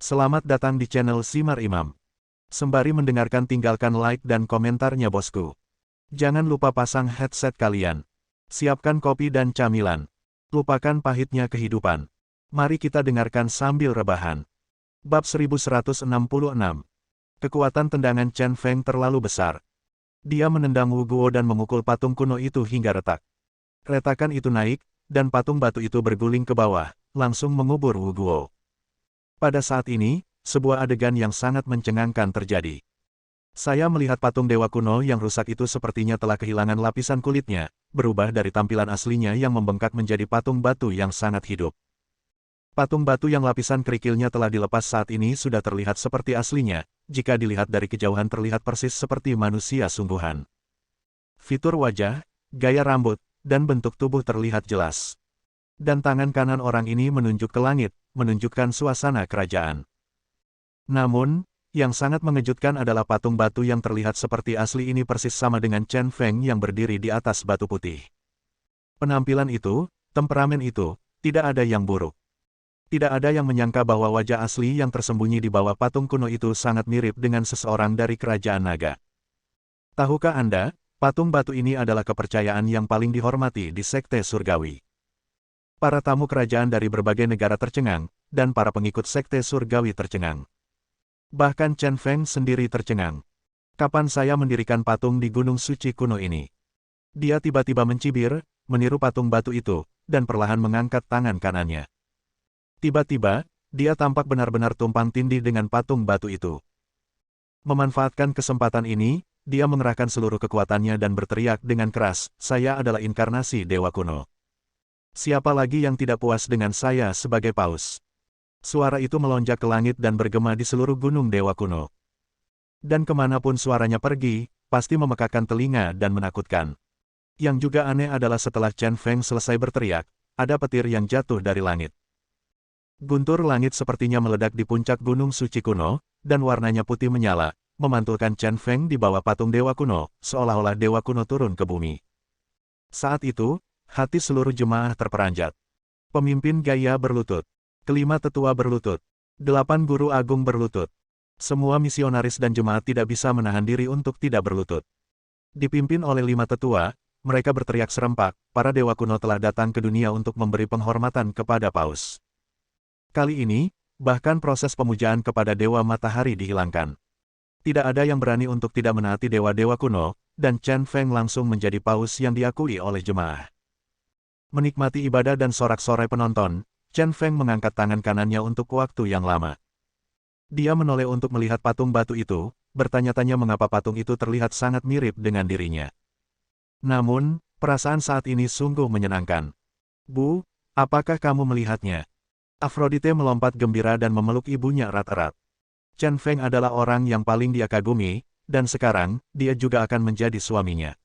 Selamat datang di channel Simar Imam. Sembari mendengarkan tinggalkan like dan komentarnya bosku. Jangan lupa pasang headset kalian. Siapkan kopi dan camilan. Lupakan pahitnya kehidupan. Mari kita dengarkan sambil rebahan. Bab 1166. Kekuatan tendangan Chen Feng terlalu besar. Dia menendang Wu Guo dan memukul patung kuno itu hingga retak. Retakan itu naik, dan patung batu itu berguling ke bawah, langsung mengubur Wu Guo. Pada saat ini, sebuah adegan yang sangat mencengangkan terjadi. Saya melihat patung dewa kuno yang rusak itu sepertinya telah kehilangan lapisan kulitnya, berubah dari tampilan aslinya yang membengkak menjadi patung batu yang sangat hidup. Patung batu yang lapisan kerikilnya telah dilepas saat ini sudah terlihat seperti aslinya, jika dilihat dari kejauhan terlihat persis seperti manusia sungguhan. Fitur wajah, gaya rambut, dan bentuk tubuh terlihat jelas. Dan tangan kanan orang ini menunjuk ke langit, menunjukkan suasana kerajaan. Namun, yang sangat mengejutkan adalah patung batu yang terlihat seperti asli ini persis sama dengan Chen Feng yang berdiri di atas batu putih. Penampilan itu, temperamen itu, tidak ada yang buruk. Tidak ada yang menyangka bahwa wajah asli yang tersembunyi di bawah patung kuno itu sangat mirip dengan seseorang dari kerajaan naga. Tahukah Anda, patung batu ini adalah kepercayaan yang paling dihormati di Sekte Surgawi. Para tamu kerajaan dari berbagai negara tercengang, dan para pengikut Sekte Surgawi tercengang. Bahkan Chen Feng sendiri tercengang. Kapan saya mendirikan patung di Gunung Suci kuno ini? Dia tiba-tiba mencibir, meniru patung batu itu, dan perlahan mengangkat tangan kanannya. Tiba-tiba, dia tampak benar-benar tumpang tindih dengan patung batu itu. Memanfaatkan kesempatan ini, dia mengerahkan seluruh kekuatannya dan berteriak dengan keras, "Saya adalah inkarnasi Dewa Kuno. Siapa lagi yang tidak puas dengan saya sebagai paus?" Suara itu melonjak ke langit dan bergema di seluruh gunung Dewa Kuno. Dan kemanapun suaranya pergi, pasti memekakkan telinga dan menakutkan. Yang juga aneh adalah setelah Chen Feng selesai berteriak, ada petir yang jatuh dari langit. Guntur langit sepertinya meledak di puncak gunung suci kuno, dan warnanya putih menyala, memantulkan Chen Feng di bawah patung Dewa Kuno, seolah-olah Dewa Kuno turun ke bumi. Saat itu, hati seluruh jemaah terperanjat. Pemimpin Gaia berlutut. Kelima tetua berlutut. 8 guru agung berlutut. Semua misionaris dan jemaat tidak bisa menahan diri untuk tidak berlutut. Dipimpin oleh 5 tetua, mereka berteriak serempak, para dewa kuno telah datang ke dunia untuk memberi penghormatan kepada paus. Kali ini, bahkan proses pemujaan kepada dewa matahari dihilangkan. Tidak ada yang berani untuk tidak menaati dewa-dewa kuno, dan Chen Feng langsung menjadi paus yang diakui oleh jemaah. Menikmati ibadah dan sorak-sorai penonton, Chen Feng mengangkat tangan kanannya untuk waktu yang lama. Dia menoleh untuk melihat patung batu itu, bertanya-tanya mengapa patung itu terlihat sangat mirip dengan dirinya. Namun, perasaan saat ini sungguh menyenangkan. "Bu, apakah kamu melihatnya?" Afrodite melompat gembira dan memeluk ibunya erat-erat. Chen Feng adalah orang yang paling dia kagumi, dan sekarang, dia juga akan menjadi suaminya.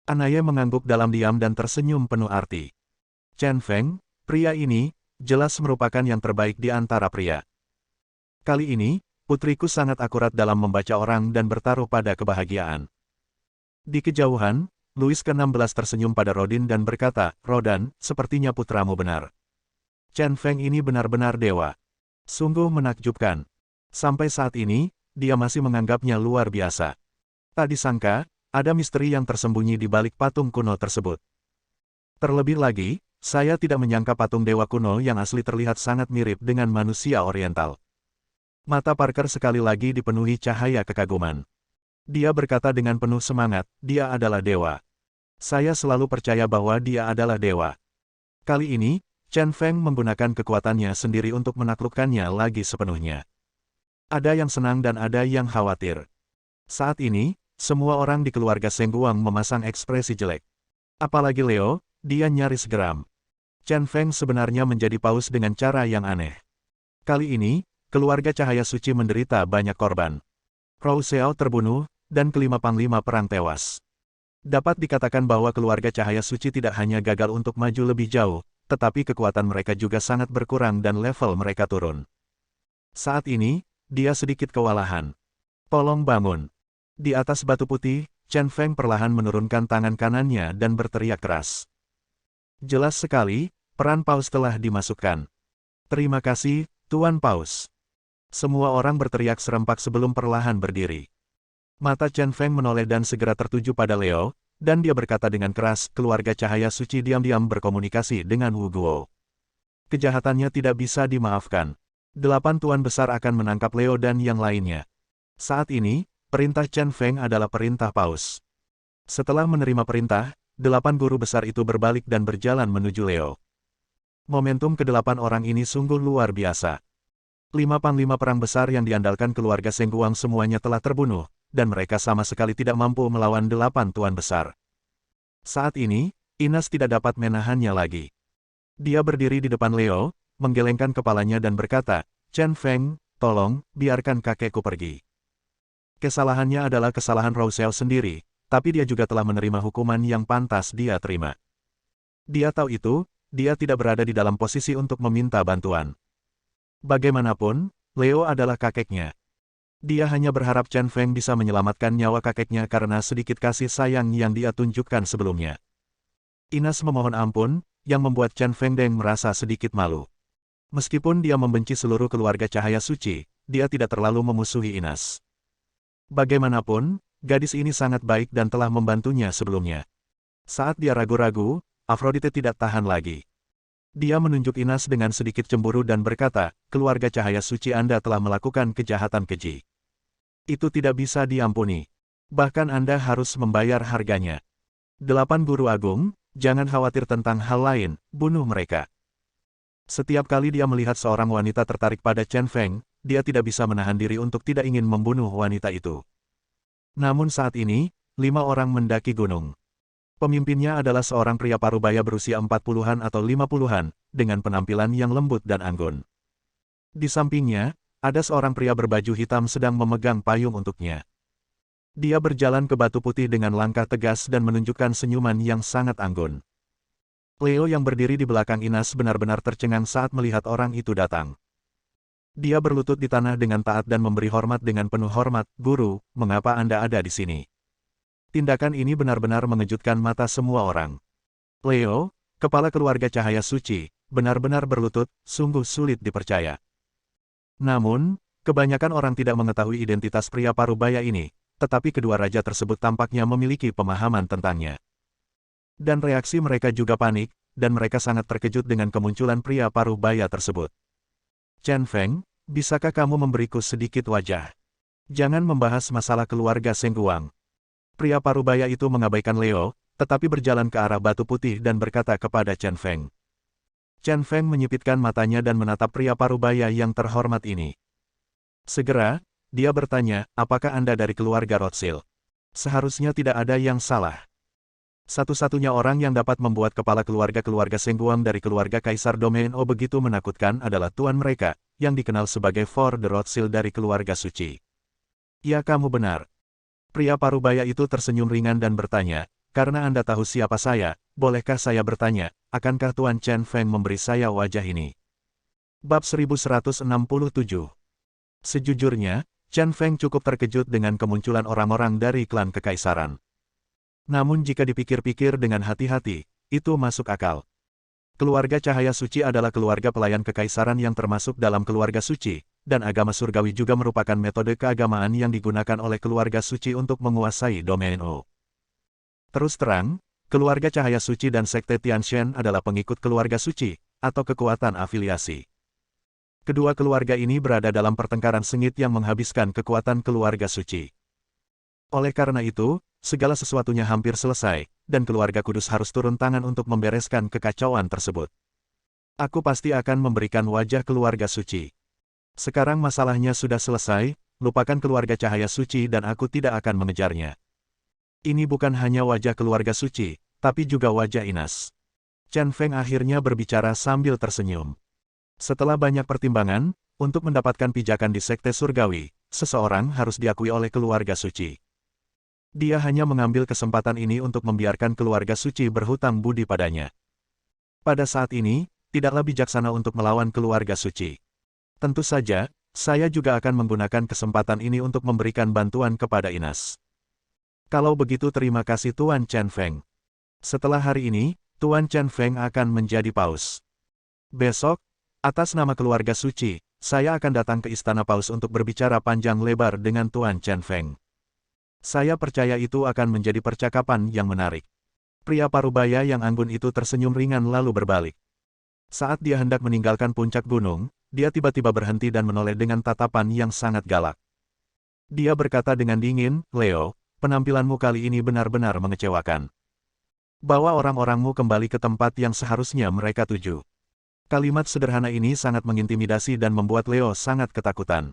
Anaye mengangguk dalam diam dan tersenyum penuh arti. Chen Feng, pria ini, jelas merupakan yang terbaik di antara pria. Kali ini, putriku sangat akurat dalam membaca orang dan bertaruh pada kebahagiaan. Di kejauhan, Louis ke-16 tersenyum pada Rodin dan berkata, "Rodan, sepertinya putramu benar. Chen Feng ini benar-benar dewa. Sungguh menakjubkan. Sampai saat ini, dia masih menganggapnya luar biasa. Tak disangka, ada misteri yang tersembunyi di balik patung kuno tersebut. Terlebih lagi, saya tidak menyangka patung dewa kuno yang asli terlihat sangat mirip dengan manusia oriental." Mata Parker sekali lagi dipenuhi cahaya kekaguman. Dia berkata dengan penuh semangat, "Dia adalah dewa. Saya selalu percaya bahwa dia adalah dewa." Kali ini, Chen Feng menggunakan kekuatannya sendiri untuk menaklukkannya lagi sepenuhnya. Ada yang senang dan ada yang khawatir. Saat ini, semua orang di keluarga Seng Guang memasang ekspresi jelek. Apalagi Leo, dia nyaris geram. Chen Feng sebenarnya menjadi paus dengan cara yang aneh. Kali ini, keluarga Cahaya Suci menderita banyak korban. Rou Xiao terbunuh, dan kelima panglima perang tewas. Dapat dikatakan bahwa keluarga Cahaya Suci tidak hanya gagal untuk maju lebih jauh, tetapi kekuatan mereka juga sangat berkurang dan level mereka turun. Saat ini, dia sedikit kewalahan. "Tolong bangun." Di atas batu putih, Chen Feng perlahan menurunkan tangan kanannya dan berteriak keras. Jelas sekali, peran paus telah dimasukkan. "Terima kasih, Tuan Paus." Semua orang berteriak serempak sebelum perlahan berdiri. Mata Chen Feng menoleh dan segera tertuju pada Leo, dan dia berkata dengan keras, keluarga cahaya suci diam-diam berkomunikasi dengan Wu Guo. Kejahatannya tidak bisa dimaafkan. 8 tuan besar akan menangkap Leo dan yang lainnya. Saat ini, perintah Chen Feng adalah perintah paus. Setelah menerima perintah, 8 guru besar itu berbalik dan berjalan menuju Leo. Momentum ke-8 orang ini sungguh luar biasa. 5 panglima perang besar yang diandalkan keluarga Sengguang semuanya telah terbunuh, dan mereka sama sekali tidak mampu melawan 8 tuan besar. Saat ini, Ines tidak dapat menahannya lagi. Dia berdiri di depan Leo, menggelengkan kepalanya dan berkata, Chen Feng, tolong, biarkan kakekku pergi. Kesalahannya adalah kesalahan Rao Xiao sendiri, tapi dia juga telah menerima hukuman yang pantas dia terima. Dia tahu itu, dia tidak berada di dalam posisi untuk meminta bantuan. Bagaimanapun, Leo adalah kakeknya. Dia hanya berharap Chen Feng bisa menyelamatkan nyawa kakeknya karena sedikit kasih sayang yang dia tunjukkan sebelumnya. Ines memohon ampun, yang membuat Chen Feng Deng merasa sedikit malu. Meskipun dia membenci seluruh keluarga cahaya suci, dia tidak terlalu memusuhi Ines. Bagaimanapun, gadis ini sangat baik dan telah membantunya sebelumnya. Saat dia ragu-ragu, Aphrodite tidak tahan lagi. Dia menunjuk Ines dengan sedikit cemburu dan berkata, keluarga cahaya suci Anda telah melakukan kejahatan keji. Itu tidak bisa diampuni. Bahkan Anda harus membayar harganya. 8 guru agung, jangan khawatir tentang hal lain, bunuh mereka. Setiap kali dia melihat seorang wanita tertarik pada Chen Feng, dia tidak bisa menahan diri untuk tidak ingin membunuh wanita itu. Namun saat ini, 5 orang mendaki gunung. Pemimpinnya adalah seorang pria parubaya berusia 40-an atau 50-an, dengan penampilan yang lembut dan anggun. Di sampingnya, ada seorang pria berbaju hitam sedang memegang payung untuknya. Dia berjalan ke batu putih dengan langkah tegas dan menunjukkan senyuman yang sangat anggun. Leo yang berdiri di belakang Ines benar-benar tercengang saat melihat orang itu datang. Dia berlutut di tanah dengan taat dan memberi hormat dengan penuh hormat, Guru, mengapa Anda ada di sini? Tindakan ini benar-benar mengejutkan mata semua orang. Leo, kepala keluarga cahaya suci, benar-benar berlutut, sungguh sulit dipercaya. Namun, kebanyakan orang tidak mengetahui identitas pria parubaya ini, tetapi kedua raja tersebut tampaknya memiliki pemahaman tentangnya. Dan reaksi mereka juga panik, dan mereka sangat terkejut dengan kemunculan pria parubaya tersebut. Chen Feng, bisakah kamu memberiku sedikit wajah? Jangan membahas masalah keluarga Sengguang. Pria parubaya itu mengabaikan Leo, tetapi berjalan ke arah batu putih dan berkata kepada Chen Feng. Chen Feng menyipitkan matanya dan menatap pria parubaya yang terhormat ini. Segera, dia bertanya, apakah Anda dari keluarga Rothschild? Seharusnya tidak ada yang salah. Satu-satunya orang yang dapat membuat kepala keluarga Sengguang dari keluarga Kaisar Domino begitu menakutkan adalah tuan mereka, yang dikenal sebagai For the Rothschild dari keluarga suci. Ya, kamu benar. Pria parubaya itu tersenyum ringan dan bertanya, karena Anda tahu siapa saya, bolehkah saya bertanya, akankah Tuan Chen Feng memberi saya wajah ini? Bab 1167. Sejujurnya, Chen Feng cukup terkejut dengan kemunculan orang-orang dari klan kekaisaran. Namun jika dipikir-pikir dengan hati-hati, itu masuk akal. Keluarga cahaya suci adalah keluarga pelayan kekaisaran yang termasuk dalam keluarga suci, dan agama surgawi juga merupakan metode keagamaan yang digunakan oleh keluarga suci untuk menguasai Domino. Terus terang, keluarga cahaya suci dan sekte Tianshan adalah pengikut keluarga suci, atau kekuatan afiliasi. Kedua keluarga ini berada dalam pertengkaran sengit yang menghabiskan kekuatan keluarga suci. Oleh karena itu, segala sesuatunya hampir selesai, dan keluarga kudus harus turun tangan untuk membereskan kekacauan tersebut. Aku pasti akan memberikan wajah keluarga suci. Sekarang masalahnya sudah selesai, lupakan keluarga cahaya suci dan aku tidak akan mengejarnya. Ini bukan hanya wajah keluarga suci, tapi juga wajah Ines. Chen Feng akhirnya berbicara sambil tersenyum. Setelah banyak pertimbangan, untuk mendapatkan pijakan di sekte surgawi, seseorang harus diakui oleh keluarga suci. Dia hanya mengambil kesempatan ini untuk membiarkan keluarga suci berhutang budi padanya. Pada saat ini, tidaklah bijaksana untuk melawan keluarga suci. Tentu saja, saya juga akan menggunakan kesempatan ini untuk memberikan bantuan kepada Ines. Kalau begitu terima kasih Tuan Chen Feng. Setelah hari ini, Tuan Chen Feng akan menjadi paus. Besok, atas nama keluarga suci, saya akan datang ke Istana Paus untuk berbicara panjang lebar dengan Tuan Chen Feng. Saya percaya itu akan menjadi percakapan yang menarik. Pria parubaya yang anggun itu tersenyum ringan lalu berbalik. Saat dia hendak meninggalkan puncak gunung, dia tiba-tiba berhenti dan menoleh dengan tatapan yang sangat galak. Dia berkata dengan dingin, "Leo, penampilanmu kali ini benar-benar mengecewakan. Bawa orang-orangmu kembali ke tempat yang seharusnya mereka tuju." Kalimat sederhana ini sangat mengintimidasi dan membuat Leo sangat ketakutan.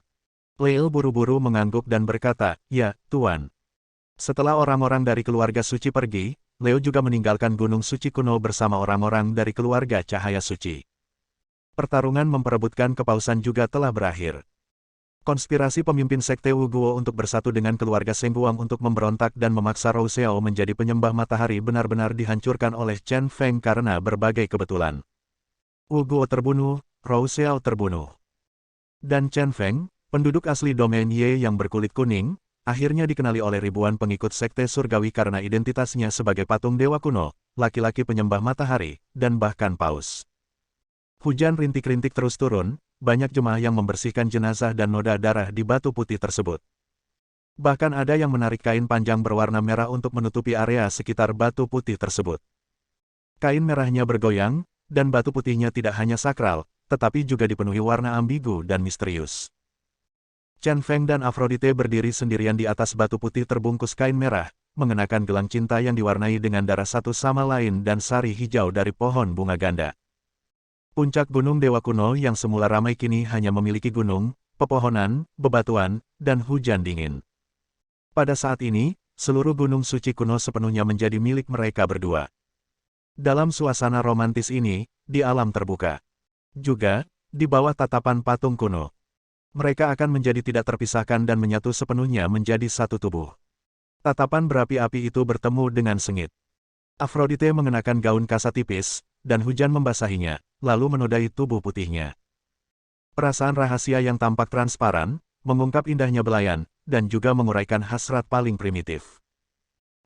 Leo buru-buru mengangguk dan berkata, "Ya, Tuan." Setelah orang-orang dari keluarga suci pergi, Leo juga meninggalkan Gunung Suci kuno bersama orang-orang dari keluarga Cahaya Suci. Pertarungan memperebutkan kepausan juga telah berakhir. Konspirasi pemimpin Sekte Wuguo untuk bersatu dengan keluarga Sengguang untuk memberontak dan memaksa Rou Xiao menjadi penyembah matahari benar-benar dihancurkan oleh Chen Feng karena berbagai kebetulan. Wuguo terbunuh, Rou Xiao terbunuh. Dan Chen Feng, penduduk asli domain Ye yang berkulit kuning, akhirnya dikenali oleh ribuan pengikut Sekte Surgawi karena identitasnya sebagai patung dewa kuno, laki-laki penyembah matahari, dan bahkan paus. Hujan rintik-rintik terus turun, banyak jemaah yang membersihkan jenazah dan noda darah di batu putih tersebut. Bahkan ada yang menarik kain panjang berwarna merah untuk menutupi area sekitar batu putih tersebut. Kain merahnya bergoyang, dan batu putihnya tidak hanya sakral, tetapi juga dipenuhi warna ambigu dan misterius. Chen Feng dan Aphrodite berdiri sendirian di atas batu putih terbungkus kain merah, mengenakan gelang cinta yang diwarnai dengan darah satu sama lain dan sari hijau dari pohon bunga ganda. Puncak Gunung Dewa Kuno yang semula ramai kini hanya memiliki gunung, pepohonan, bebatuan, dan hujan dingin. Pada saat ini, seluruh gunung suci kuno sepenuhnya menjadi milik mereka berdua. Dalam suasana romantis ini, di alam terbuka. Juga, di bawah tatapan patung kuno. Mereka akan menjadi tidak terpisahkan dan menyatu sepenuhnya menjadi satu tubuh. Tatapan berapi-api itu bertemu dengan sengit. Aphrodite mengenakan gaun kasa tipis, dan hujan membasahinya, lalu menodai tubuh putihnya. Perasaan rahasia yang tampak transparan, mengungkap indahnya belayan, dan juga menguraikan hasrat paling primitif.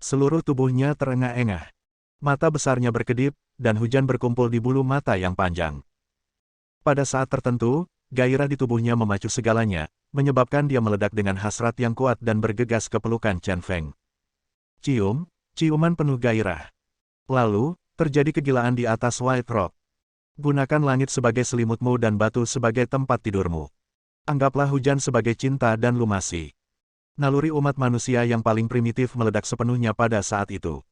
Seluruh tubuhnya terengah-engah. Mata besarnya berkedip, dan hujan berkumpul di bulu mata yang panjang. Pada saat tertentu, gairah di tubuhnya memacu segalanya, menyebabkan dia meledak dengan hasrat yang kuat dan bergegas ke pelukan Chen Feng. Ciuman penuh gairah. Lalu, terjadi kegilaan di atas White Rock. Gunakan langit sebagai selimutmu dan batu sebagai tempat tidurmu. Anggaplah hujan sebagai cinta dan lumasi. Naluri umat manusia yang paling primitif meledak sepenuhnya pada saat itu.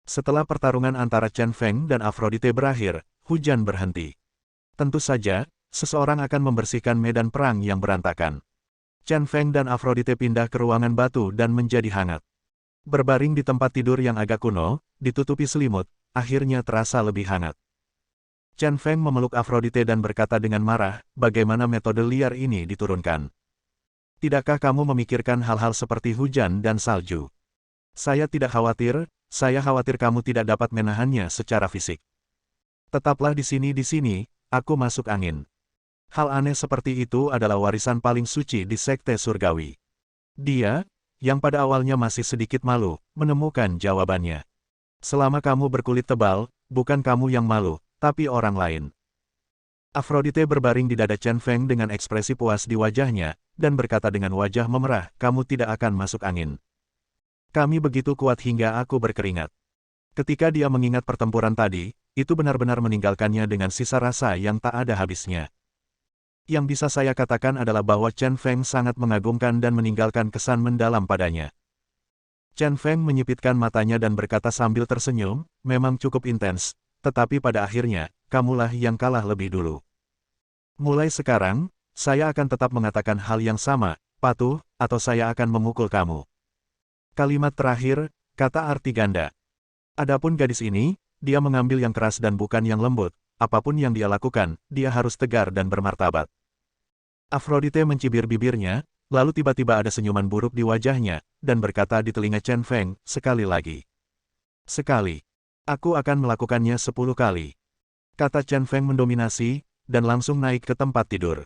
Setelah pertarungan antara Chen Feng dan Aphrodite berakhir, hujan berhenti. Tentu saja, seseorang akan membersihkan medan perang yang berantakan. Chen Feng dan Aphrodite pindah ke ruangan batu dan menjadi hangat. Berbaring di tempat tidur yang agak kuno, ditutupi selimut, akhirnya terasa lebih hangat. Chen Feng memeluk Aphrodite dan berkata dengan marah, "Bagaimana metode liar ini diturunkan? Tidakkah kamu memikirkan hal-hal seperti hujan dan salju? Saya tidak khawatir, saya khawatir kamu tidak dapat menahannya secara fisik. Tetaplah di sini, aku masuk angin." Hal aneh seperti itu adalah warisan paling suci di Sekte Surgawi. Dia, yang pada awalnya masih sedikit malu, menemukan jawabannya. Selama kamu berkulit tebal, bukan kamu yang malu, tapi orang lain. Aphrodite berbaring di dada Chen Feng dengan ekspresi puas di wajahnya, dan berkata dengan wajah memerah, "Kamu tidak akan masuk angin. Kami begitu kuat hingga aku berkeringat." Ketika dia mengingat pertempuran tadi, itu benar-benar meninggalkannya dengan sisa rasa yang tak ada habisnya. Yang bisa saya katakan adalah bahwa Chen Feng sangat mengagumkan dan meninggalkan kesan mendalam padanya. Chen Feng menyipitkan matanya dan berkata sambil tersenyum, "Memang cukup intens, tetapi pada akhirnya, kamulah yang kalah lebih dulu. Mulai sekarang, saya akan tetap mengatakan hal yang sama, patuh, atau saya akan memukul kamu." Kalimat terakhir, kata arti ganda. Adapun gadis ini, dia mengambil yang keras dan bukan yang lembut, apapun yang dia lakukan, dia harus tegar dan bermartabat. Aphrodite mencibir bibirnya, lalu tiba-tiba ada senyuman buruk di wajahnya, dan berkata di telinga Chen Feng, "Sekali lagi. Sekali. Aku akan melakukannya 10 kali." Kata Chen Feng mendominasi, dan langsung naik ke tempat tidur.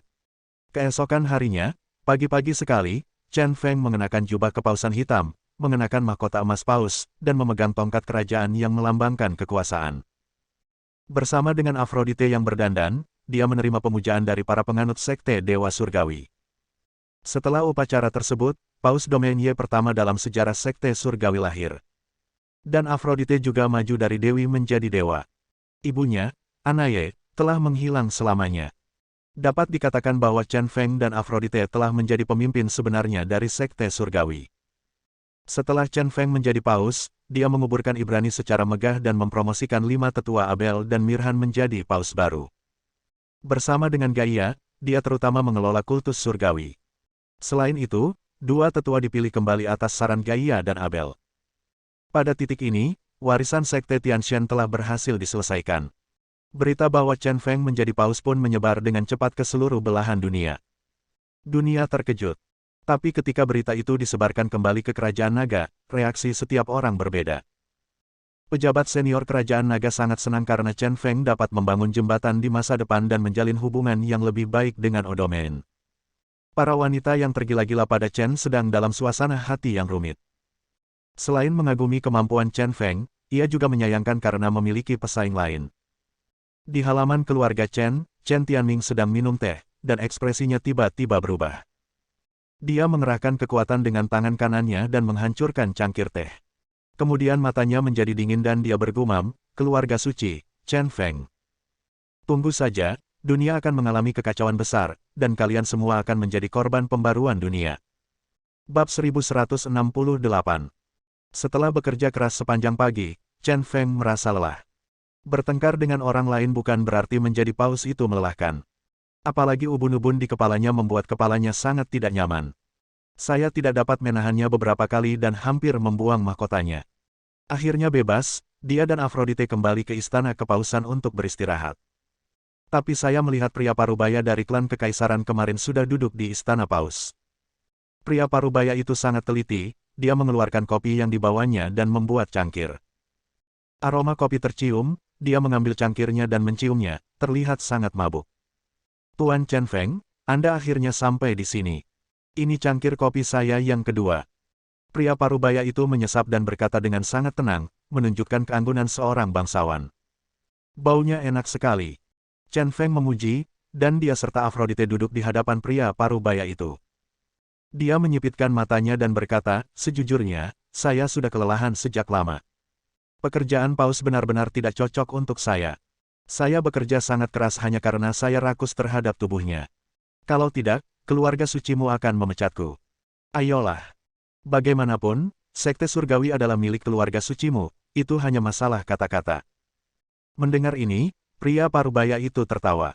Keesokan harinya, pagi-pagi sekali, Chen Feng mengenakan jubah kepausan hitam, mengenakan mahkota emas paus, dan memegang tongkat kerajaan yang melambangkan kekuasaan. Bersama dengan Aphrodite yang berdandan, dia menerima pemujaan dari para penganut sekte Dewa Surgawi. Setelah upacara tersebut, Paus Domenie pertama dalam sejarah sekte Surgawi lahir. Dan Afrodite juga maju dari dewi menjadi dewa. Ibunya, Anaye, telah menghilang selamanya. Dapat dikatakan bahwa Chen Feng dan Afrodite telah menjadi pemimpin sebenarnya dari sekte Surgawi. Setelah Chen Feng menjadi paus, dia menguburkan Ibrani secara megah dan mempromosikan 5 tetua Abel dan Mirhan menjadi paus baru. Bersama dengan Gaia, dia terutama mengelola kultus surgawi. Selain itu, 2 tetua dipilih kembali atas saran Gaia dan Abel. Pada titik ini, warisan sekte Tianxian telah berhasil diselesaikan. Berita bahwa Chen Feng menjadi paus pun menyebar dengan cepat ke seluruh belahan dunia. Dunia terkejut. Tapi ketika berita itu disebarkan kembali ke Kerajaan Naga, reaksi setiap orang berbeda. Pejabat senior Kerajaan Naga sangat senang karena Chen Feng dapat membangun jembatan di masa depan dan menjalin hubungan yang lebih baik dengan Odomain. Para wanita yang tergila-gila pada Chen sedang dalam suasana hati yang rumit. Selain mengagumi kemampuan Chen Feng, ia juga menyayangkan karena memiliki pesaing lain. Di halaman keluarga Chen Tianming sedang minum teh, dan ekspresinya tiba-tiba berubah. Dia mengerahkan kekuatan dengan tangan kanannya dan menghancurkan cangkir teh. Kemudian matanya menjadi dingin dan dia bergumam, "Keluarga suci, Chen Feng. Tunggu saja, dunia akan mengalami kekacauan besar, dan kalian semua akan menjadi korban pembaruan dunia." Bab 1168. Setelah bekerja keras sepanjang pagi, Chen Feng merasa lelah. Bertengkar dengan orang lain bukan berarti menjadi paus itu melelahkan. Apalagi ubun-ubun di kepalanya membuat kepalanya sangat tidak nyaman. Saya tidak dapat menahannya beberapa kali dan hampir membuang mahkotanya. Akhirnya bebas, dia dan Afrodite kembali ke istana kepausan untuk beristirahat. Tapi saya melihat pria parubaya dari klan kekaisaran kemarin sudah duduk di istana paus. Pria parubaya itu sangat teliti, dia mengeluarkan kopi yang dibawanya dan membuat cangkir. Aroma kopi tercium, dia mengambil cangkirnya dan menciumnya, terlihat sangat mabuk. "Tuan Chen Feng, Anda akhirnya sampai di sini. Ini cangkir kopi saya yang kedua." Pria parubaya itu menyesap dan berkata dengan sangat tenang, menunjukkan keanggunan seorang bangsawan. "Baunya enak sekali." Chen Feng memuji, dan dia serta Afrodite duduk di hadapan pria parubaya itu. Dia menyipitkan matanya dan berkata, "Sejujurnya, saya sudah kelelahan sejak lama. Pekerjaan paus benar-benar tidak cocok untuk saya. Saya bekerja sangat keras hanya karena saya rakus terhadap tubuhnya. Kalau tidak, keluarga sucimu akan memecatku. Ayolah. Bagaimanapun, sekte surgawi adalah milik keluarga sucimu, itu hanya masalah kata-kata." Mendengar ini, pria parubaya itu tertawa.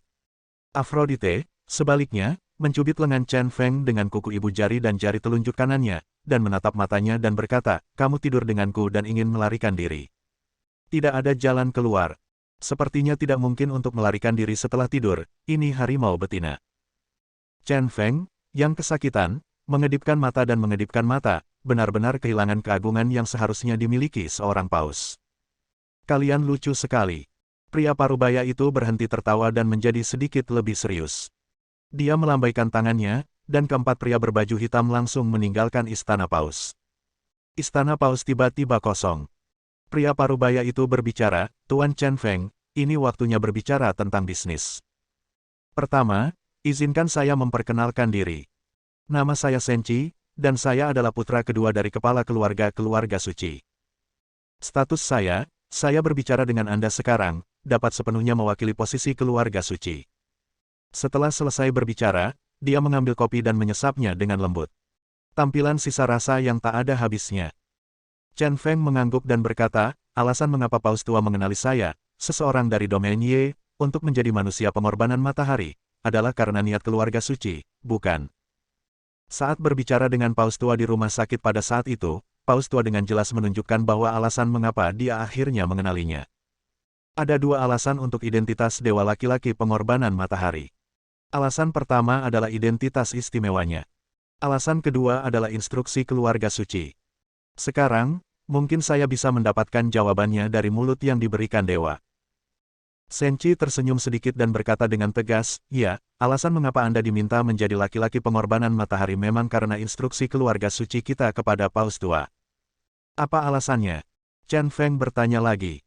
Afrodite, sebaliknya, mencubit lengan Chen Feng dengan kuku ibu jari dan jari telunjuk kanannya, dan menatap matanya dan berkata, "Kamu tidur denganku dan ingin melarikan diri. Tidak ada jalan keluar. Sepertinya tidak mungkin untuk melarikan diri setelah tidur, ini harimau betina." Chen Feng, yang kesakitan, mengedipkan mata dan mengedipkan mata, benar-benar kehilangan keagungan yang seharusnya dimiliki seorang paus. "Kalian lucu sekali." Pria parubaya itu berhenti tertawa dan menjadi sedikit lebih serius. Dia melambaikan tangannya, dan keempat pria berbaju hitam langsung meninggalkan istana paus. Istana paus tiba-tiba kosong. Pria parubaya itu berbicara, "Tuan Chen Feng, ini waktunya berbicara tentang bisnis. Pertama, izinkan saya memperkenalkan diri. Nama saya Senchi, dan saya adalah putra kedua dari kepala keluarga suci. Status saya berbicara dengan Anda sekarang, dapat sepenuhnya mewakili posisi keluarga suci." Setelah selesai berbicara, dia mengambil kopi dan menyesapnya dengan lembut. Tampilan sisa rasa yang tak ada habisnya. Chen Feng mengangguk dan berkata, "Alasan mengapa paus tua mengenali saya, seseorang dari domain Ye, untuk menjadi manusia pengorbanan matahari, adalah karena niat keluarga suci, bukan?" Saat berbicara dengan paus tua di rumah sakit pada saat itu, paus tua dengan jelas menunjukkan bahwa alasan mengapa dia akhirnya mengenalinya. Ada 2 alasan untuk identitas dewa laki-laki pengorbanan matahari. Alasan pertama adalah identitas istimewanya. Alasan kedua adalah instruksi keluarga suci. Sekarang, mungkin saya bisa mendapatkan jawabannya dari mulut yang diberikan dewa. Senchi tersenyum sedikit dan berkata dengan tegas, "Ya, alasan mengapa Anda diminta menjadi laki-laki pengorbanan matahari memang karena instruksi keluarga suci kita kepada paus tua." "Apa alasannya?" Chen Feng bertanya lagi.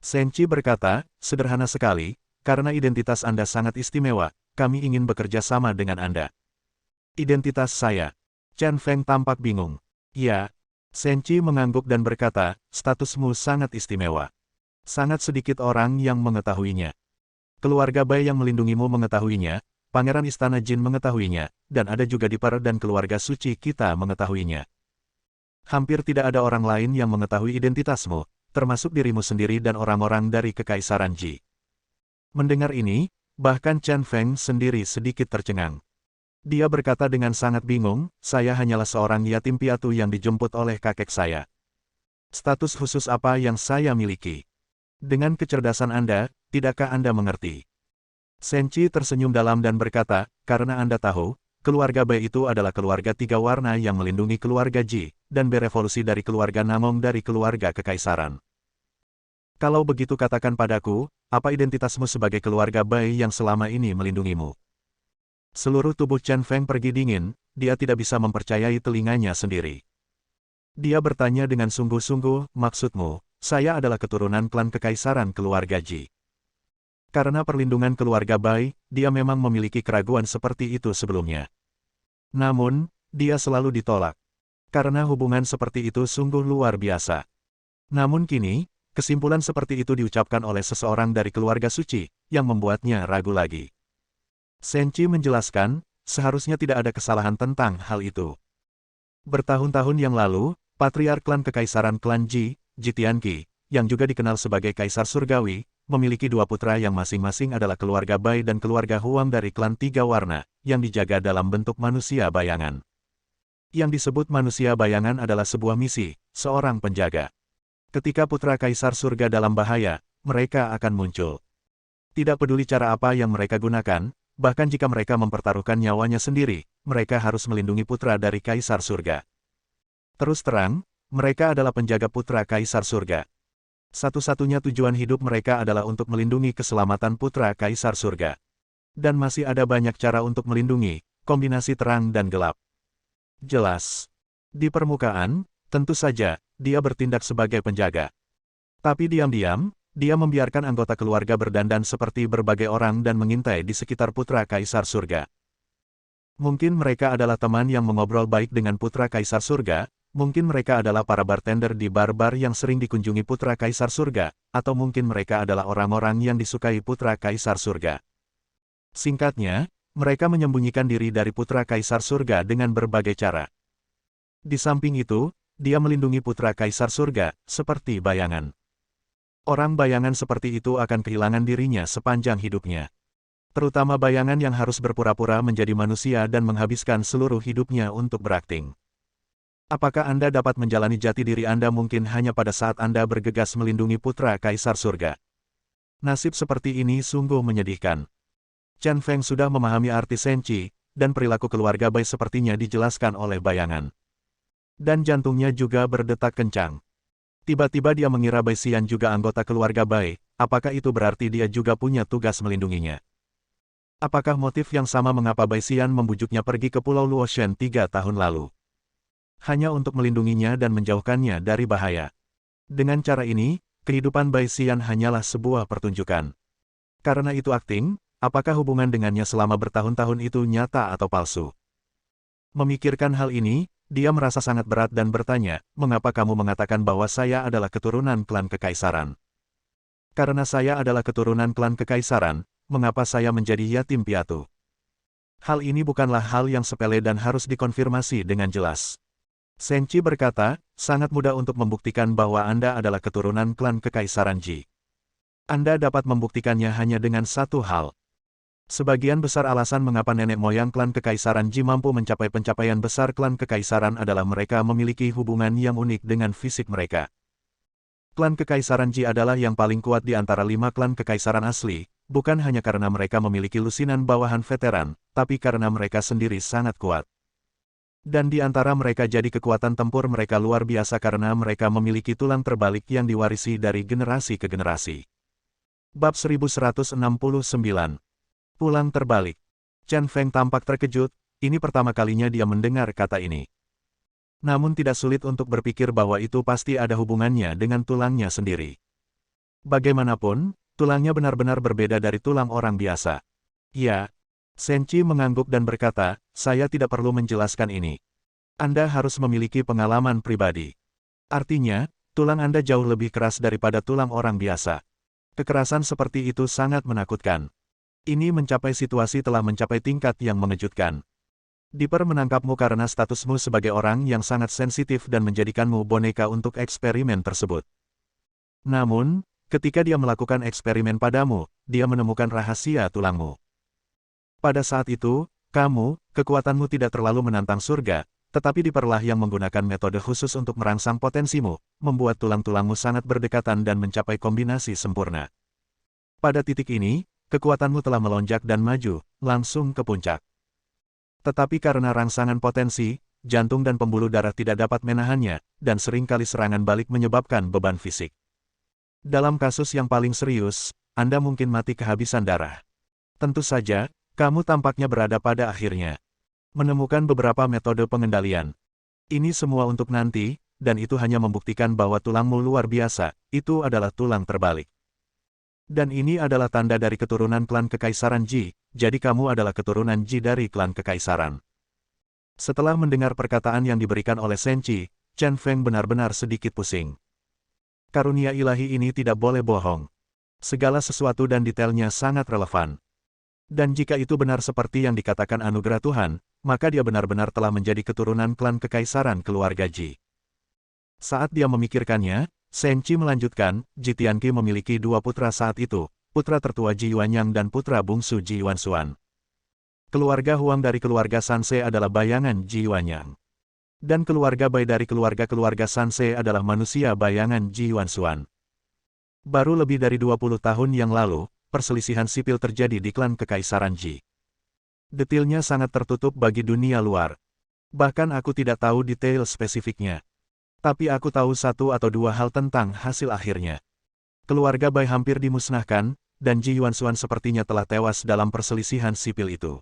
Senchi berkata, "Sederhana sekali, karena identitas Anda sangat istimewa, kami ingin bekerja sama dengan Anda. Identitas saya. Chen Feng tampak bingung. Ya. Senchi mengangguk dan berkata, statusmu sangat istimewa. Sangat sedikit orang yang mengetahuinya. Keluarga Bai yang melindungimu mengetahuinya, Pangeran Istana Jin mengetahuinya, dan ada juga Dipper dan keluarga suci kita mengetahuinya. Hampir tidak ada orang lain yang mengetahui identitasmu, termasuk dirimu sendiri dan orang-orang dari Kekaisaran Ji. Mendengar ini, bahkan Chen Feng sendiri sedikit tercengang. Dia berkata dengan sangat bingung, saya hanyalah seorang yatim piatu yang dijemput oleh kakek saya. Status khusus apa yang saya miliki? Dengan kecerdasan Anda, tidakkah Anda mengerti? Senchi tersenyum dalam dan berkata, karena Anda tahu, keluarga Bai itu adalah keluarga tiga warna yang melindungi keluarga Ji, dan berevolusi dari keluarga Namong dari keluarga Kekaisaran. Kalau begitu katakan padaku, apa identitasmu sebagai keluarga Bai yang selama ini melindungimu? Seluruh tubuh Chen Feng pergi dingin, dia tidak bisa mempercayai telinganya sendiri. Dia bertanya dengan sungguh-sungguh, maksudmu, saya adalah keturunan klan Kekaisaran keluarga Ji. Karena perlindungan keluarga Bai, dia memang memiliki keraguan seperti itu sebelumnya. Namun, dia selalu ditolak. Karena hubungan seperti itu sungguh luar biasa. Namun kini, kesimpulan seperti itu diucapkan oleh seseorang dari keluarga suci, yang membuatnya ragu lagi. Senchi menjelaskan, seharusnya tidak ada kesalahan tentang hal itu. Bertahun-tahun yang lalu, Patriark klan Kekaisaran klan Ji, Ji Tianqi, yang juga dikenal sebagai Kaisar Surgawi, memiliki dua putra yang masing-masing adalah keluarga Bai dan keluarga Huang dari klan tiga warna, yang dijaga dalam bentuk manusia bayangan. Yang disebut manusia bayangan adalah sebuah misi, seorang penjaga. Ketika putra Kaisar Surga dalam bahaya, mereka akan muncul. Tidak peduli cara apa yang mereka gunakan, bahkan jika mereka mempertaruhkan nyawanya sendiri, mereka harus melindungi putra dari Kaisar Surga. Terus terang, mereka adalah penjaga putra Kaisar Surga. Satu-satunya tujuan hidup mereka adalah untuk melindungi keselamatan putra Kaisar Surga. Dan masih ada banyak cara untuk melindungi, kombinasi terang dan gelap. Jelas. Di permukaan, tentu saja, dia bertindak sebagai penjaga. Tapi diam-diam, dia membiarkan anggota keluarga berdandan seperti berbagai orang dan mengintai di sekitar putra Kaisar Surga. Mungkin mereka adalah teman yang mengobrol baik dengan putra Kaisar Surga, mungkin mereka adalah para bartender di bar-bar yang sering dikunjungi putra Kaisar Surga, atau mungkin mereka adalah orang-orang yang disukai putra Kaisar Surga. Singkatnya, mereka menyembunyikan diri dari putra Kaisar Surga dengan berbagai cara. Di samping itu, dia melindungi putra Kaisar Surga, seperti bayangan. Orang bayangan seperti itu akan kehilangan dirinya sepanjang hidupnya. Terutama bayangan yang harus berpura-pura menjadi manusia dan menghabiskan seluruh hidupnya untuk berakting. Apakah Anda dapat menjalani jati diri Anda mungkin hanya pada saat Anda bergegas melindungi putra Kaisar Surga? Nasib seperti ini sungguh menyedihkan. Chen Feng sudah memahami arti Senchi, dan perilaku keluarga Bai sepertinya dijelaskan oleh bayangan. Dan jantungnya juga berdetak kencang. Tiba-tiba dia mengira Bai Xian juga anggota keluarga Bai, apakah itu berarti dia juga punya tugas melindunginya? Apakah motif yang sama mengapa Bai Xian membujuknya pergi ke Pulau Luoshen 3 tahun lalu? Hanya untuk melindunginya dan menjauhkannya dari bahaya. Dengan cara ini, kehidupan Bai Xian hanyalah sebuah pertunjukan. Karena itu akting, apakah hubungan dengannya selama bertahun-tahun itu nyata atau palsu? Memikirkan hal ini, dia merasa sangat berat dan bertanya, mengapa kamu mengatakan bahwa saya adalah keturunan klan Kekaisaran? Karena saya adalah keturunan klan Kekaisaran, mengapa saya menjadi yatim piatu? Hal ini bukanlah hal yang sepele dan harus dikonfirmasi dengan jelas. Senchi berkata, sangat mudah untuk membuktikan bahwa Anda adalah keturunan klan Kekaisaran Ji. Anda dapat membuktikannya hanya dengan satu hal. Sebagian besar alasan mengapa nenek moyang klan Kekaisaran Ji mampu mencapai pencapaian besar klan Kekaisaran adalah mereka memiliki hubungan yang unik dengan fisik mereka. Klan Kekaisaran Ji adalah yang paling kuat di antara 5 klan Kekaisaran asli, bukan hanya karena mereka memiliki lusinan bawahan veteran, tapi karena mereka sendiri sangat kuat. Dan di antara mereka jadi kekuatan tempur mereka luar biasa karena mereka memiliki tulang terbalik yang diwarisi dari generasi ke generasi. Bab 1169. Pulang terbalik. Chen Feng tampak terkejut, ini pertama kalinya dia mendengar kata ini. Namun tidak sulit untuk berpikir bahwa itu pasti ada hubungannya dengan tulangnya sendiri. Bagaimanapun, Tulangnya benar-benar berbeda dari tulang orang biasa. Ya. Senchi mengangguk dan berkata, saya tidak perlu menjelaskan ini. Anda harus memiliki pengalaman pribadi. Artinya, tulang Anda jauh lebih keras daripada tulang orang biasa. Kekerasan seperti itu sangat menakutkan. Ini mencapai situasi telah mencapai tingkat yang mengejutkan. Dipper menangkapmu karena statusmu sebagai orang yang sangat sensitif dan menjadikanmu boneka untuk eksperimen tersebut. Namun, ketika dia melakukan eksperimen padamu, dia menemukan rahasia tulangmu. Pada saat itu, kekuatanmu tidak terlalu menantang surga, tetapi Dipperlah yang menggunakan metode khusus untuk merangsang potensimu, membuat tulang-tulangmu sangat berdekatan dan mencapai kombinasi sempurna. Pada titik ini, kekuatanmu telah melonjak dan maju, langsung ke puncak. Tetapi karena rangsangan potensi, jantung dan pembuluh darah tidak dapat menahannya, dan seringkali serangan balik menyebabkan beban fisik. Dalam kasus yang paling serius, Anda mungkin mati kehabisan darah. Tentu saja, kamu tampaknya berada pada akhirnya. Menemukan beberapa metode pengendalian. Ini semua untuk nanti, dan itu hanya membuktikan bahwa tulangmu luar biasa, itu adalah tulang terbalik. Dan ini adalah tanda dari keturunan klan Kekaisaran Ji, jadi kamu adalah keturunan Ji dari klan Kekaisaran. Setelah mendengar perkataan yang diberikan oleh Senchi, Chen Feng benar-benar sedikit pusing. Karunia ilahi ini tidak boleh bohong. Segala sesuatu dan detailnya sangat relevan. Dan jika itu benar seperti yang dikatakan anugerah Tuhan, maka dia benar-benar telah menjadi keturunan klan Kekaisaran keluarga Ji. Saat dia memikirkannya, Senchi melanjutkan, Ji Tianqi memiliki dua putra saat itu, putra tertua Ji Yuanyang dan putra bungsu Ji Yuanxuan. Keluarga Huang dari keluarga Sanse adalah bayangan Ji Yuanyang. Dan keluarga Bai dari keluarga Sanse adalah manusia bayangan Ji Yuanxuan. Baru lebih dari 20 tahun yang lalu, perselisihan sipil terjadi di klan Kekaisaran Ji. Detailnya sangat tertutup bagi dunia luar. Bahkan aku tidak tahu detail spesifiknya. Tapi aku tahu satu atau dua hal tentang hasil akhirnya. Keluarga Bai hampir dimusnahkan, dan Ji Yuanxuan sepertinya telah tewas dalam perselisihan sipil itu.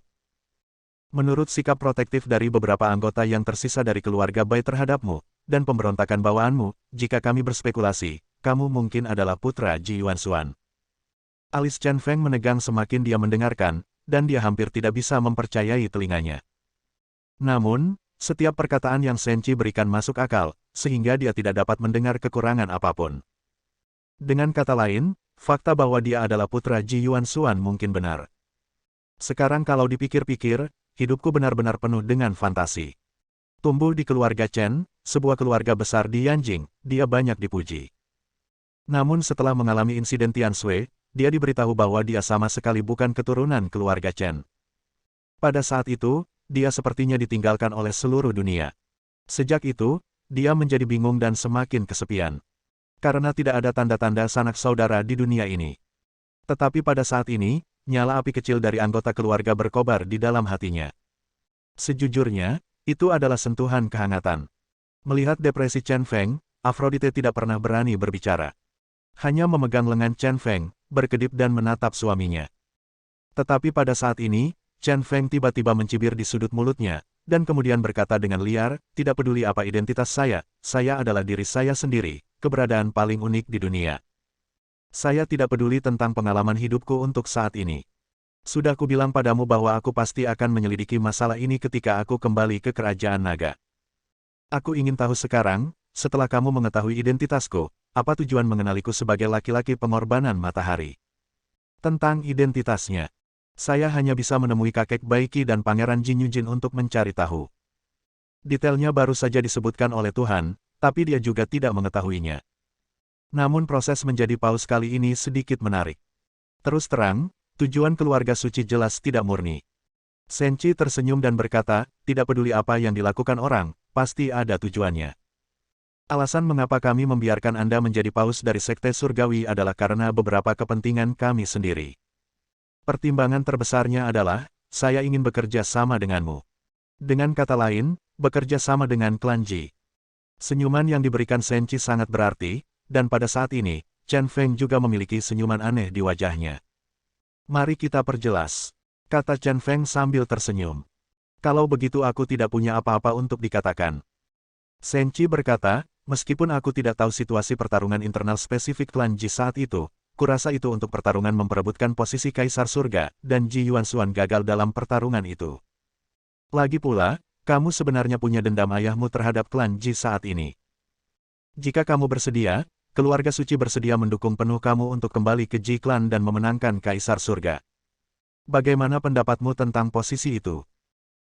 Menurut sikap protektif dari beberapa anggota yang tersisa dari keluarga Bai terhadapmu, dan pemberontakan bawaanmu, jika kami berspekulasi, kamu mungkin adalah putra Ji Yuanxuan. Alis Chen Feng menegang semakin dia mendengarkan, dan dia hampir tidak bisa mempercayai telinganya. Namun, setiap perkataan yang Senchi berikan masuk akal, sehingga dia tidak dapat mendengar kekurangan apapun. Dengan kata lain, fakta bahwa dia adalah putra Ji Yuanxuan mungkin benar. Sekarang kalau dipikir-pikir, hidupku benar-benar penuh dengan fantasi. Tumbuh di keluarga Chen, sebuah keluarga besar di Yanjing, dia banyak dipuji. Namun setelah mengalami insiden Tianshui, dia diberitahu bahwa dia sama sekali bukan keturunan keluarga Chen. Pada saat itu, dia sepertinya ditinggalkan oleh seluruh dunia. Sejak itu, dia menjadi bingung dan semakin kesepian. Karena tidak ada tanda-tanda sanak saudara di dunia ini. Tetapi pada saat ini, nyala api kecil dari anggota keluarga berkobar di dalam hatinya. Sejujurnya, itu adalah sentuhan kehangatan. Melihat depresi Chen Feng, Aphrodite tidak pernah berani berbicara. Hanya memegang lengan Chen Feng, berkedip dan menatap suaminya. Tetapi pada saat ini, Chen Feng tiba-tiba mencibir di sudut mulutnya, dan kemudian berkata dengan liar, tidak peduli apa identitas saya adalah diri saya sendiri, keberadaan paling unik di dunia. Saya tidak peduli tentang pengalaman hidupku untuk saat ini. Sudah kubilang padamu bahwa aku pasti akan menyelidiki masalah ini ketika aku kembali ke kerajaan naga. Aku ingin tahu sekarang, setelah kamu mengetahui identitasku, apa tujuan mengenaliku sebagai laki-laki pengorbanan matahari? Tentang identitasnya, saya hanya bisa menemui kakek Baiki dan Pangeran Jin Yujin untuk mencari tahu. Detailnya baru saja disebutkan oleh Tuhan, tapi dia juga tidak mengetahuinya. Namun proses menjadi paus kali ini sedikit menarik. Terus terang, tujuan keluarga suci jelas tidak murni. Senchi tersenyum dan berkata, tidak peduli apa yang dilakukan orang, pasti ada tujuannya. Alasan mengapa kami membiarkan Anda menjadi paus dari sekte surgawi adalah karena beberapa kepentingan kami sendiri. Pertimbangan terbesarnya adalah, saya ingin bekerja sama denganmu. Dengan kata lain, bekerja sama dengan klan Ji. Senyuman yang diberikan Senchi sangat berarti, dan pada saat ini, Chen Feng juga memiliki senyuman aneh di wajahnya. Mari kita perjelas, kata Chen Feng sambil tersenyum. Kalau begitu aku tidak punya apa-apa untuk dikatakan. Senchi berkata, meskipun aku tidak tahu situasi pertarungan internal spesifik klan Ji saat itu, kurasa itu untuk pertarungan memperebutkan posisi Kaisar Surga, dan Ji Yuanxuan gagal dalam pertarungan itu. Lagi pula, kamu sebenarnya punya dendam ayahmu terhadap klan Ji saat ini. Jika kamu bersedia, keluarga suci bersedia mendukung penuh kamu untuk kembali ke Ji Klan dan memenangkan Kaisar Surga. Bagaimana pendapatmu tentang posisi itu?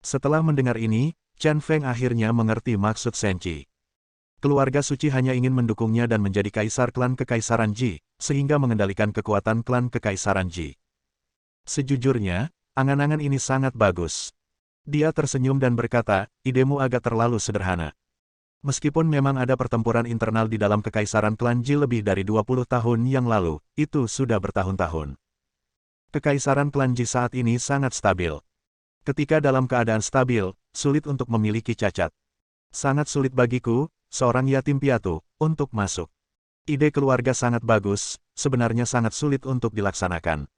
Setelah mendengar ini, Chen Feng akhirnya mengerti maksud Senchi. Keluarga suci hanya ingin mendukungnya dan menjadi kaisar klan Kekaisaran Ji, sehingga mengendalikan kekuatan klan Kekaisaran Ji. Sejujurnya, angan-angan ini sangat bagus. Dia tersenyum dan berkata, idemu agak terlalu sederhana. Meskipun memang ada pertempuran internal di dalam Kekaisaran klan Ji lebih dari 20 tahun yang lalu, itu sudah bertahun-tahun. Kekaisaran klan Ji saat ini sangat stabil. Ketika dalam keadaan stabil, sulit untuk memiliki cacat. Sangat sulit bagiku, seorang yatim piatu, untuk masuk. Ide keluarga sangat bagus, sebenarnya sangat sulit untuk dilaksanakan.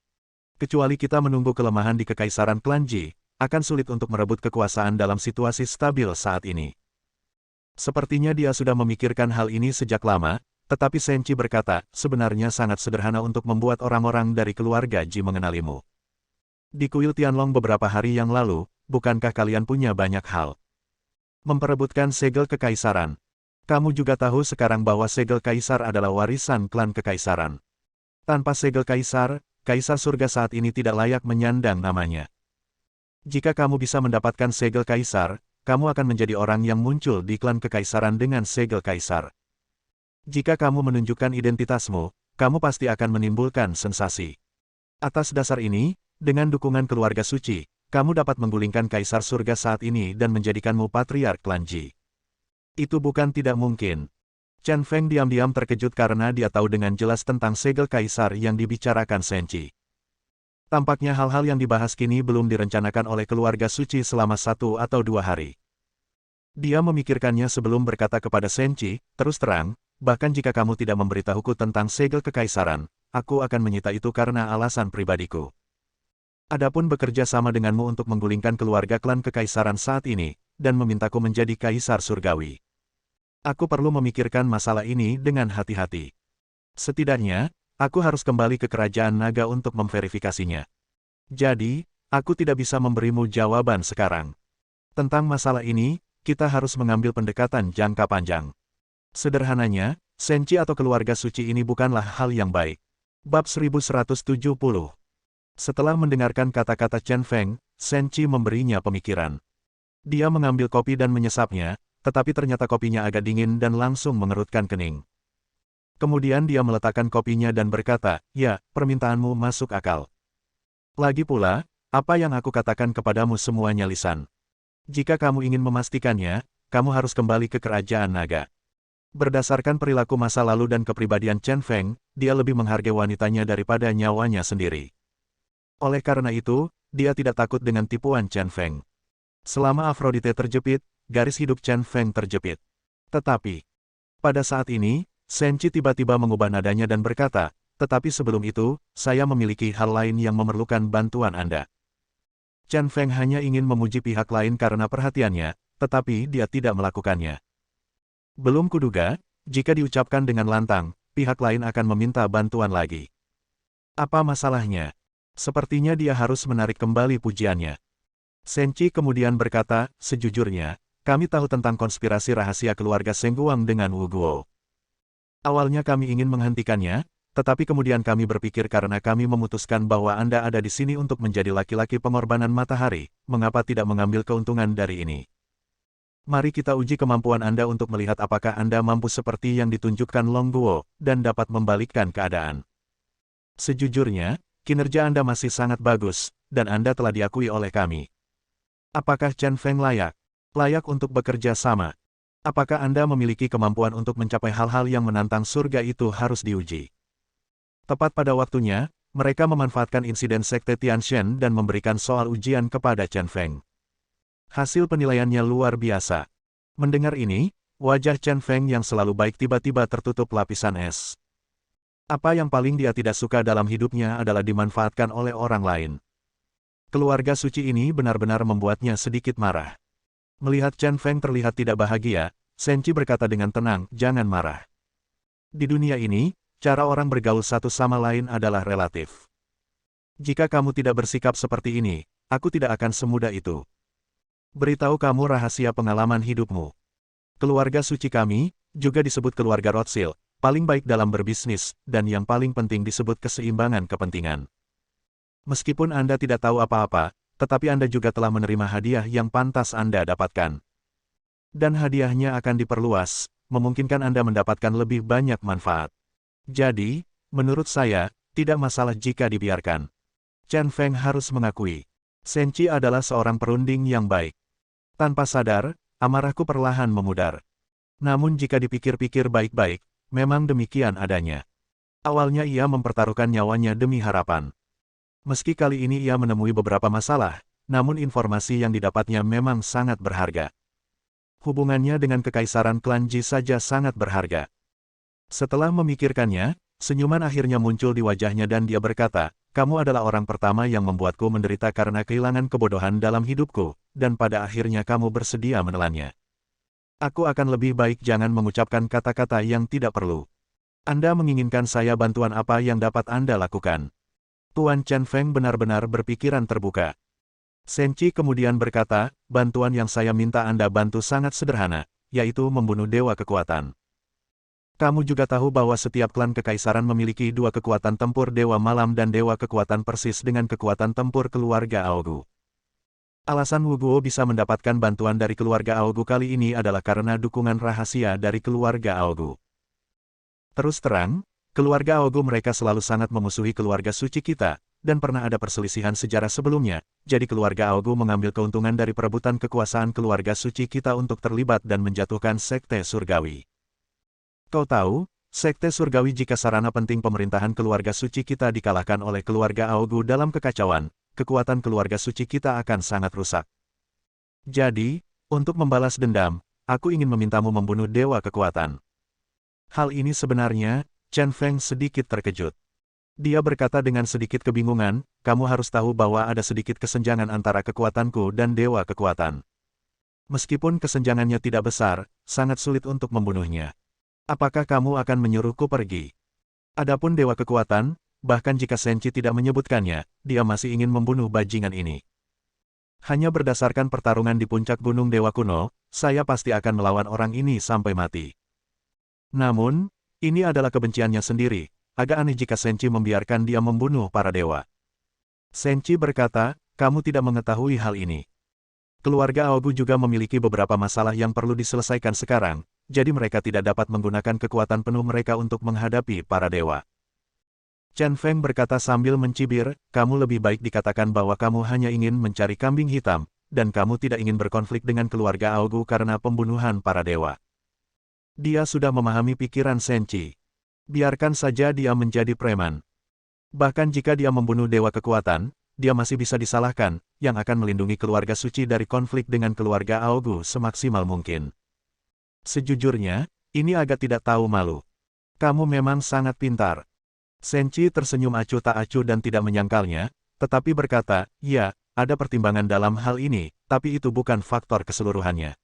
Kecuali kita menunggu kelemahan di Kekaisaran klan Ji, akan sulit untuk merebut kekuasaan dalam situasi stabil saat ini. Sepertinya dia sudah memikirkan hal ini sejak lama, tetapi Senchi berkata, sebenarnya sangat sederhana untuk membuat orang-orang dari keluarga Ji mengenalimu. Di kuil Tianlong beberapa hari yang lalu, bukankah kalian punya banyak hal? Memperebutkan segel kekaisaran. Kamu juga tahu sekarang bahwa segel kaisar adalah warisan klan kekaisaran. Tanpa segel kaisar, Kaisar Surga saat ini tidak layak menyandang namanya. Jika kamu bisa mendapatkan segel kaisar, kamu akan menjadi orang yang muncul di klan kekaisaran dengan segel kaisar. Jika kamu menunjukkan identitasmu, kamu pasti akan menimbulkan sensasi. Atas dasar ini, dengan dukungan keluarga suci, kamu dapat menggulingkan Kaisar Surga saat ini dan menjadikanmu patriark klan Ji. Itu bukan tidak mungkin. Chen Feng diam-diam terkejut karena dia tahu dengan jelas tentang segel kaisar yang dibicarakan Senchi. Tampaknya hal-hal yang dibahas kini belum direncanakan oleh keluarga suci selama 1 atau 2 hari. Dia memikirkannya sebelum berkata kepada Senchi, terus terang, bahkan jika kamu tidak memberitahuku tentang segel kekaisaran, aku akan menyita itu karena alasan pribadiku. Adapun bekerja sama denganmu untuk menggulingkan keluarga klan kekaisaran saat ini, dan memintaku menjadi kaisar surgawi. Aku perlu memikirkan masalah ini dengan hati-hati. Setidaknya, aku harus kembali ke kerajaan naga untuk memverifikasinya. Jadi, aku tidak bisa memberimu jawaban sekarang. Tentang masalah ini, kita harus mengambil pendekatan jangka panjang. Sederhananya, Senchi atau keluarga suci ini bukanlah hal yang baik. Bab 1170. Setelah mendengarkan kata-kata Chen Feng, Senchi memberinya pemikiran. Dia mengambil kopi dan menyesapnya, tetapi ternyata kopinya agak dingin dan langsung mengerutkan kening. Kemudian dia meletakkan kopinya dan berkata, ya, permintaanmu masuk akal. Lagi pula, apa yang aku katakan kepadamu semuanya lisan. Jika kamu ingin memastikannya, kamu harus kembali ke kerajaan naga. Berdasarkan perilaku masa lalu dan kepribadian Chen Feng, dia lebih menghargai wanitanya daripada nyawanya sendiri. Oleh karena itu, dia tidak takut dengan tipuan Chen Feng. Selama Aphrodite terjepit, garis hidup Chen Feng terjepit. Tetapi, pada saat ini, Senchi tiba-tiba mengubah nadanya dan berkata, tetapi sebelum itu, saya memiliki hal lain yang memerlukan bantuan Anda. Chen Feng hanya ingin memuji pihak lain karena perhatiannya, tetapi dia tidak melakukannya. Belum kuduga, jika diucapkan dengan lantang, pihak lain akan meminta bantuan lagi. Apa masalahnya? Sepertinya dia harus menarik kembali pujiannya. Senchi kemudian berkata, sejujurnya, kami tahu tentang konspirasi rahasia keluarga Sengguang dengan Wu Guo. Awalnya kami ingin menghentikannya, tetapi kemudian kami berpikir karena kami memutuskan bahwa Anda ada di sini untuk menjadi laki-laki pengorbanan matahari, mengapa tidak mengambil keuntungan dari ini? Mari kita uji kemampuan Anda untuk melihat apakah Anda mampu seperti yang ditunjukkan Long Guo, dan dapat membalikkan keadaan. Sejujurnya, kinerja Anda masih sangat bagus, dan Anda telah diakui oleh kami. Apakah Chen Feng layak untuk bekerja sama? Apakah Anda memiliki kemampuan untuk mencapai hal-hal yang menantang surga itu harus diuji? Tepat pada waktunya, mereka memanfaatkan insiden Sekte Tianshen dan memberikan soal ujian kepada Chen Feng. Hasil penilaiannya luar biasa. Mendengar ini, wajah Chen Feng yang selalu baik tiba-tiba tertutup lapisan es. Apa yang paling dia tidak suka dalam hidupnya adalah dimanfaatkan oleh orang lain. Keluarga suci ini benar-benar membuatnya sedikit marah. Melihat Chen Feng terlihat tidak bahagia, Senchi berkata dengan tenang, jangan marah. Di dunia ini, Cara orang bergaul satu sama lain adalah relatif. Jika kamu tidak bersikap seperti ini, aku tidak akan semudah itu. Beritahu kamu rahasia pengalaman hidupmu. Keluarga suci kami, juga disebut keluarga Rothschild, paling baik dalam berbisnis, dan yang paling penting disebut keseimbangan kepentingan. Meskipun Anda tidak tahu apa-apa, tetapi Anda juga telah menerima hadiah yang pantas Anda dapatkan. Dan hadiahnya akan diperluas, memungkinkan Anda mendapatkan lebih banyak manfaat. Jadi, menurut saya, tidak masalah jika dibiarkan. Chen Feng harus mengakui, Senchi adalah seorang perunding yang baik. Tanpa sadar, amarahku perlahan memudar. Namun jika dipikir-pikir baik-baik, memang demikian adanya. Awalnya ia mempertaruhkan nyawanya demi harapan. Meski kali ini ia menemui beberapa masalah, namun informasi yang didapatnya memang sangat berharga. Hubungannya dengan Kekaisaran Klan Ji saja sangat berharga. Setelah memikirkannya, senyuman akhirnya muncul di wajahnya dan dia berkata, "Kamu adalah orang pertama yang membuatku menderita karena kehilangan kebodohan dalam hidupku, dan pada akhirnya kamu bersedia menelannya. Aku akan lebih baik jangan mengucapkan kata-kata yang tidak perlu. Anda menginginkan saya bantuan apa yang dapat Anda lakukan?" Tuan Chen Feng benar-benar berpikiran terbuka. Senchi kemudian berkata, "Bantuan yang saya minta Anda bantu sangat sederhana, yaitu membunuh Dewa Kekuatan. Kamu juga tahu bahwa setiap klan kekaisaran memiliki dua kekuatan tempur Dewa Malam dan Dewa Kekuatan Persis dengan kekuatan tempur keluarga Aogu. Alasan Wu Guo bisa mendapatkan bantuan dari keluarga Aogu kali ini adalah karena dukungan rahasia dari keluarga Aogu. Terus terang, keluarga Aogu mereka selalu sangat memusuhi keluarga suci kita, dan pernah ada perselisihan sejarah sebelumnya, jadi keluarga Aogu mengambil keuntungan dari perebutan kekuasaan keluarga suci kita untuk terlibat dan menjatuhkan Sekte Surgawi. Kau tahu, Sekte Surgawi jika sarana penting pemerintahan keluarga suci kita dikalahkan oleh keluarga Aogu dalam kekacauan, kekuatan keluarga suci kita akan sangat rusak. Jadi, untuk membalas dendam, aku ingin memintamu membunuh Dewa Kekuatan." Hal ini sebenarnya, Chen Feng sedikit terkejut. Dia berkata dengan sedikit kebingungan, "Kamu harus tahu bahwa ada sedikit kesenjangan antara kekuatanku dan Dewa Kekuatan. Meskipun kesenjangannya tidak besar, sangat sulit untuk membunuhnya. Apakah kamu akan menyuruhku pergi? Adapun Dewa Kekuatan, bahkan jika Senchi tidak menyebutkannya, dia masih ingin membunuh bajingan ini. Hanya berdasarkan pertarungan di puncak Gunung Dewa Kuno, saya pasti akan melawan orang ini sampai mati. Namun, ini adalah kebenciannya sendiri, agak aneh jika Senchi membiarkan dia membunuh para dewa." Senchi berkata, "Kamu tidak mengetahui hal ini. Keluarga Aogu juga memiliki beberapa masalah yang perlu diselesaikan sekarang, jadi mereka tidak dapat menggunakan kekuatan penuh mereka untuk menghadapi para dewa." Chen Feng berkata sambil mencibir, "Kamu lebih baik dikatakan bahwa kamu hanya ingin mencari kambing hitam, dan kamu tidak ingin berkonflik dengan keluarga Aogu karena pembunuhan para dewa." Dia sudah memahami pikiran Senchi. Biarkan saja dia menjadi preman. Bahkan jika dia membunuh Dewa Kekuatan, dia masih bisa disalahkan, yang akan melindungi keluarga suci dari konflik dengan keluarga Aogu semaksimal mungkin. Sejujurnya, ini agak tidak tahu malu. Kamu memang sangat pintar. Senchi tersenyum acuh tak acuh dan tidak menyangkalnya, tetapi berkata, "Ya, ada pertimbangan dalam hal ini, tapi itu bukan faktor keseluruhannya.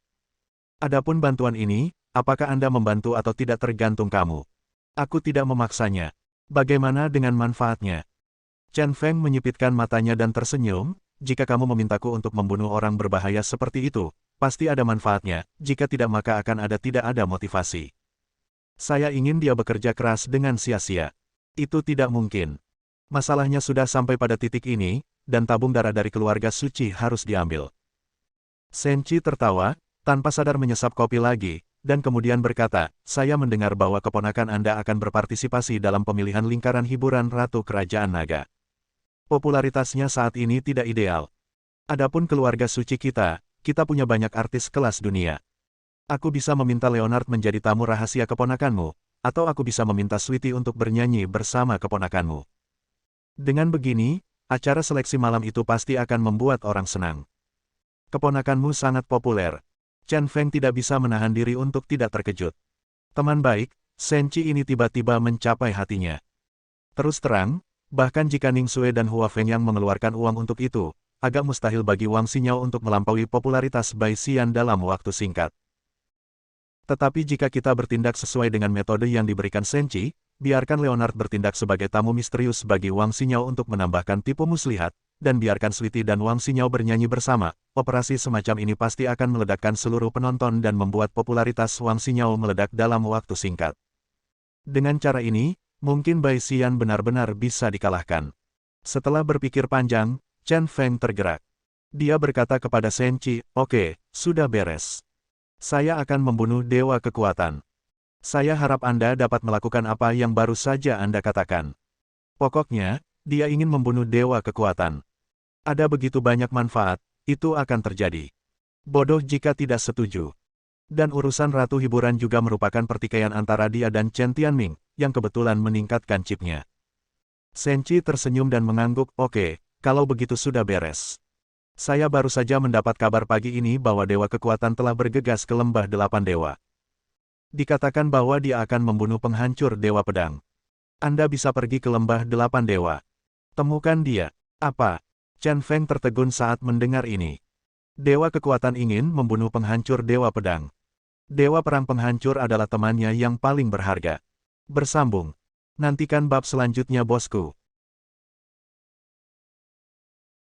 Adapun bantuan ini, apakah Anda membantu atau tidak tergantung kamu. Aku tidak memaksanya. Bagaimana dengan manfaatnya?" Chen Feng menyipitkan matanya dan tersenyum, "Jika kamu memintaku untuk membunuh orang berbahaya seperti itu, pasti ada manfaatnya, jika tidak maka akan tidak ada motivasi. Saya ingin dia bekerja keras dengan sia-sia. Itu tidak mungkin. Masalahnya sudah sampai pada titik ini, dan tabung darah dari keluarga suci harus diambil." Senchi tertawa, tanpa sadar menyesap kopi lagi, dan kemudian berkata, "Saya mendengar bahwa keponakan Anda akan berpartisipasi dalam pemilihan lingkaran hiburan Ratu Kerajaan Naga. Popularitasnya saat ini tidak ideal. Adapun keluarga suci kita punya banyak artis kelas dunia. Aku bisa meminta Leonard menjadi tamu rahasia keponakanmu, atau aku bisa meminta Sweetie untuk bernyanyi bersama keponakanmu. Dengan begini, acara seleksi malam itu pasti akan membuat orang senang. Keponakanmu sangat populer." Chen Feng tidak bisa menahan diri untuk tidak terkejut. Teman baik, Senchi ini tiba-tiba mencapai hatinya. Terus terang, bahkan jika Ning Xue dan Hua Feng yang mengeluarkan uang untuk itu, agak mustahil bagi Wang Xinyao untuk melampaui popularitas Bai Xian dalam waktu singkat. Tetapi jika kita bertindak sesuai dengan metode yang diberikan Senchi, biarkan Leonard bertindak sebagai tamu misterius bagi Wang Xinyao untuk menambahkan tipu muslihat, dan biarkan Sweetie dan Wang Xinyao bernyanyi bersama. Operasi semacam ini pasti akan meledakkan seluruh penonton dan membuat popularitas Wang Xinyao meledak dalam waktu singkat. Dengan cara ini, mungkin Bai Xian benar-benar bisa dikalahkan. Setelah berpikir panjang, Chen Feng tergerak. Dia berkata kepada Shen Qi, "Oke, sudah beres. Saya akan membunuh Dewa Kekuatan. Saya harap Anda dapat melakukan apa yang baru saja Anda katakan." Pokoknya, dia ingin membunuh Dewa Kekuatan. Ada begitu banyak manfaat, itu akan terjadi. Bodoh jika tidak setuju. Dan urusan Ratu Hiburan juga merupakan pertikaian antara dia dan Chen Tianming, yang kebetulan meningkatkan chipnya. Shen Qi tersenyum dan mengangguk, "Oke, kalau begitu sudah beres. Saya baru saja mendapat kabar pagi ini bahwa Dewa Kekuatan telah bergegas ke Lembah Delapan Dewa. Dikatakan bahwa dia akan membunuh penghancur Dewa Pedang. Anda bisa pergi ke Lembah Delapan Dewa. Temukan dia." "Apa?" Chen Feng tertegun saat mendengar ini. Dewa Kekuatan ingin membunuh penghancur Dewa Pedang. Dewa Perang Penghancur adalah temannya yang paling berharga. Bersambung. Nantikan bab selanjutnya bosku.